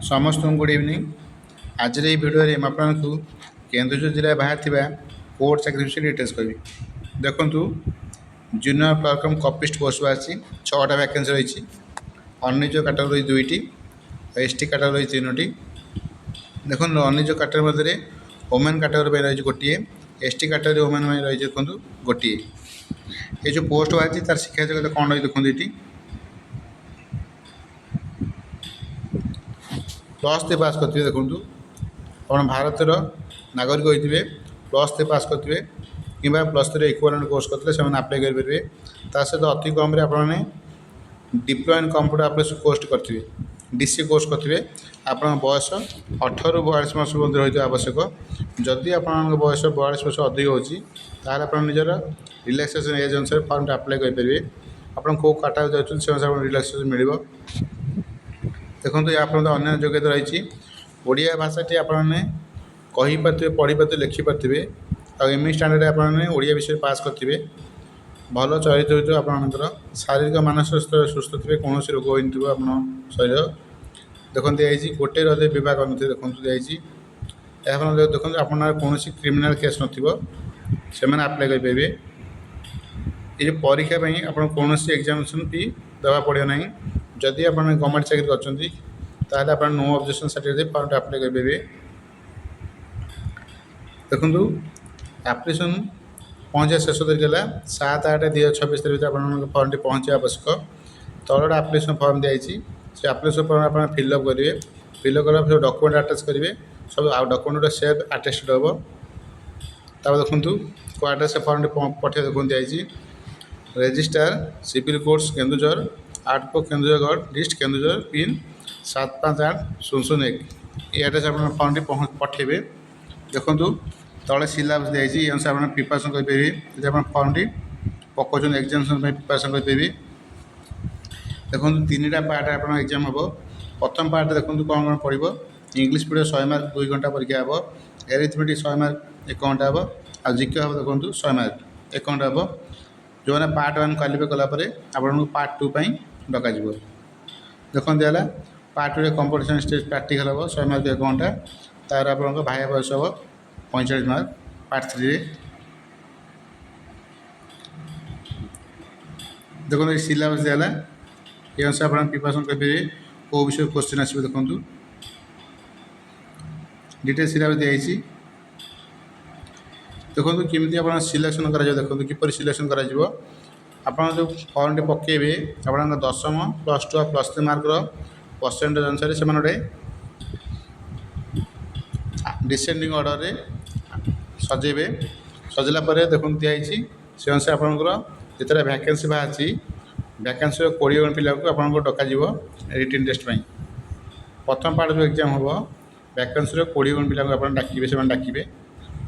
समस्त good evening. आज video आपको केन्दुझर जिले बाहर कोर्ट चाकरी विषय डिटेल्स करी। देखु जूनियर क्लर्क कपिस्ट पोस्ट बाहरी 6टा वैकेंसी रही। Anil category 2टी, ST category 3टी। देखो अनिज कैटेगोरी मध्य वोमेन कैटेगोरी रही गोटे, एसटी कैटेगोरी वोमेन रही देखो गोटे। ये जो पोस्ट बाहरी तार शिक्षा जगत कौन रही देखो ये +3 पास करते देखूँ आप भारतर नागरिक होते +3 पास करते कि +3 इक्विवेलेंट कोर्स करते से आप्लाय करेंगे। ता सहित अति कम आपने diploma in computer application course करते डीसी कोर्स करते आप बयस 18 ରୁ 42 वर्ष मध्य आवश्यक। जदि आप बयस 42 वर्ष अधिक हो निजर रिलैक्सेशन एज अनुसार फॉर्म आप्लाय करेंगे। आप कैटेगोरी जाऊँ से अनुसार रिलैक्सेशन मिल। देखो या अन्य योग्यता रही ओडिया भाषाटी आपने कहीपे पढ़ी पारे लिखिपारे और एमई स्टैंडर्ड आपने ओडिया विषय पास करते भल चरित्र हो आपंकर शारीरिक मानसिक स्तर सुस्थ थे कौन रोग हो आप शरीर देखो दिखाई गोटे रही बहुत करते देखो दिखाई देखो आप कौन क्रिमिनाल केस नए आप्लाय करेंगे। ये परीक्षा आप कौन एग्जामिनेशन फी देवा पड़ो ना। जदि आप गवर्नमेंट चाकरी कर no objection certificate form apply करेंगे। देखो एप्लिकेशन पहुँचा शेष तारीख है 7/8/2026 भर आप फॉर्म पहुँचा आवश्यक। तलटा एप्लिकेशन फॉर्म दिखाई से एप्लिकेशन फॉर्म आप फिलअप करेंगे। फिलअप कर डॉक्यूमेंट अटैच करेंगे सब डॉक्यूमेंट सेफ अटेस्टेड हम। तब देखूँ को एड्रेस फॉर्म पठे देखो दिखाई registrar civil courts Keonjhar 8 Keonjhargarh district Keonjhar pin 758001 ये एड्रेस आप फॉर्म पठेबे। देखो तले सिलेबस दिखाई अनुसार आप प्रिपेरेसन करेंगे। यदि आप फॉर्म पकाउन एग्जामिनेशन प्रिपेरेसन करेंगे। देखो 3टा पार्ट आप एग्जाम हम। प्रथम पार्ट देखो कौन कौन पड़ो इंग्लीश पढ़ो 100 मार्क 2 घंटा परीक्षा हम। एरिथमेटिक 100 मार्क 1 घंटा हम। आ जीके हम देखो 100 मार्क 1 घंटा हम। जो मैंने पार्ट 1 क्वालिफाई कलापर आपको पार्ट 2 डक। देखो दिहला पार्ट 2 कंपटीशन स्टेज प्रैक्टिकल हम 100 मार्क 1 घंटा। तार आप भाया बयस हम 45 मार्क। पार्ट 3 देखो ये सिलेबस दिहला ये अनुसार आप प्रिपेरेसन करेंगे। कौ विषय क्वेश्चन आसो देखो डिटेल सिलेबस दिखाई। देखो केमी आप सिलेक्शन कर देखो किपर सिलेक्शन कर जो फॉर्म टी पकेबे आप 10वीं +2 और +3 मार्क परसेंटेज अनुसार से गोटे डिसेंडिंग ऑर्डर रे सजेबे। सजेला देखो दिखाई से अनुसार आपंकर जिते वैकेंसी बाहरी वैकेंसी 20 पिला को आपको डक रिटन टेस्ट। प्रथम पार्ट जो एग्जाम हम वैकेंसी 20 पिला को डाकिबे से डाकिबे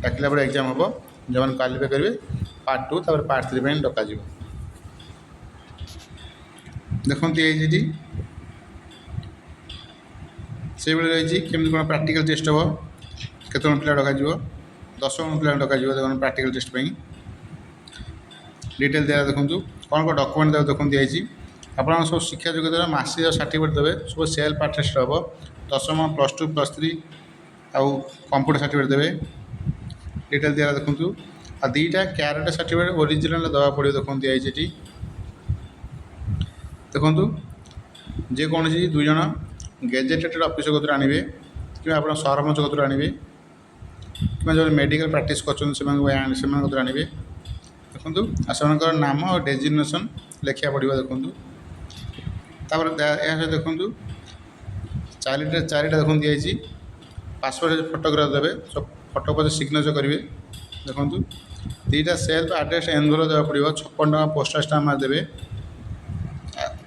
डाकिला एग्जाम हम जो क्वालिफाई करेंगे पार्ट 2 तापर पार्ट 3 डक। देखो ये से रही केमी कौन प्रैक्टिकल टेस्ट हम केत पिला डक 10 जन पिला डक देखो प्रैक्टिकल टेस्ट डिटेल दिया। देखो कौन कौन डॉक्यूमेंट देखो दिखाई आप सब शिक्षा योग्यता मासिक सर्टिफिकेट देवे सब सेल्फ अटेस्ट हम 10वीं +2 +3 आउ कंप्यूटर सर्टिफिकेट देवे। डिटेल दिया देखो आ 2टा कैरेक्टर सर्टिफिकेट ओरिजिनल दवा पड़ो देखो दिखाई। देखो जेकोसी 2 जन गेजेटेड ऑफिसर कतुर आनवे कि आप सरपंच कतुर आनवे कि जो मेडिकल प्रैक्टिस कर आनवे। देखो आसमान नाम और डेजिग्नेशन लिखा पड़ो। देखो यह देखो 4टा देखो दिखाई पासपोर्ट फोटोग्राफ देवे सब फोटो पर सिग्नेचर करेंगे। देखो 2टा सेल्फ एड्रेस एनवलप देवा पड़ो 56 टका पोस्टाल स्टाम्प देवे।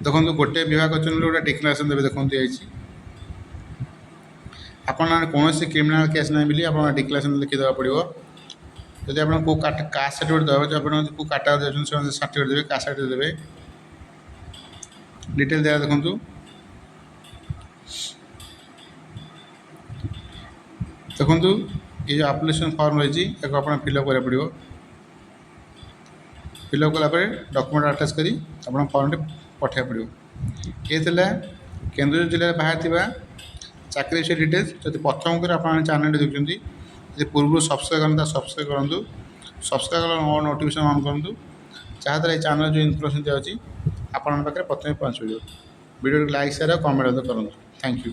देखो गोटे विभाग गोटे डिक्लेरेशन देवे। देखो दिखाई आप कौन क्रिमिनाल केस ना बोली आप डिक्लेरेशन लिखिदेवा पड़ो। जब आप कास्ट सर्टिफिकेट देवे आप कैटेगोरी जाऊँ सर्टिफिकेट देवे कास्ट सर्टिफिकेट देवे। डिटेल दिया देखो देखो ये जो एप्लिकेशन फॉर्म रही आप फिलअप करा पड़ो। फिलअप कलापर डॉक्यूमेंट अटैच करी आप फॉर्म पठा पड़ो। ये केन्दुझर जिले बाहर ଚାକିରି ବିଷୟ ଡିଟେଲ୍ସ। ଯଦି ପ୍ରଥମ କରି ଆପଣ ଚ୍ୟାନେଲଟି ଦେଖୁଛନ୍ତି, ଯଦି ପୂର୍ବରୁ ସବସ୍କ୍ରାଇବ୍ କରନ୍ତି ତାହା ସବସ୍କ୍ରାଇବ୍ କରନ୍ତୁ। ସବସ୍କ୍ରାଇବ୍ କଲେ ମୋ ନୋଟିଫିକେସନ୍ ଅନ୍ କରନ୍ତୁ, ଯାହାଦ୍ୱାରା ଏହି ଚ୍ୟାନେଲ ଯେଉଁ ଇନଫର୍ମେସନ୍ ଦିଆଯାଉଛି ଆପଣଙ୍କ ପାଖରେ ପ୍ରଥମେ ପହଞ୍ଚିପାରିବ। ଭିଡ଼ିଓକୁ ଲାଇକ୍ ସେୟାର ଆଉ କମେଣ୍ଟ ମଧ୍ୟ କରନ୍ତୁ। Thank you.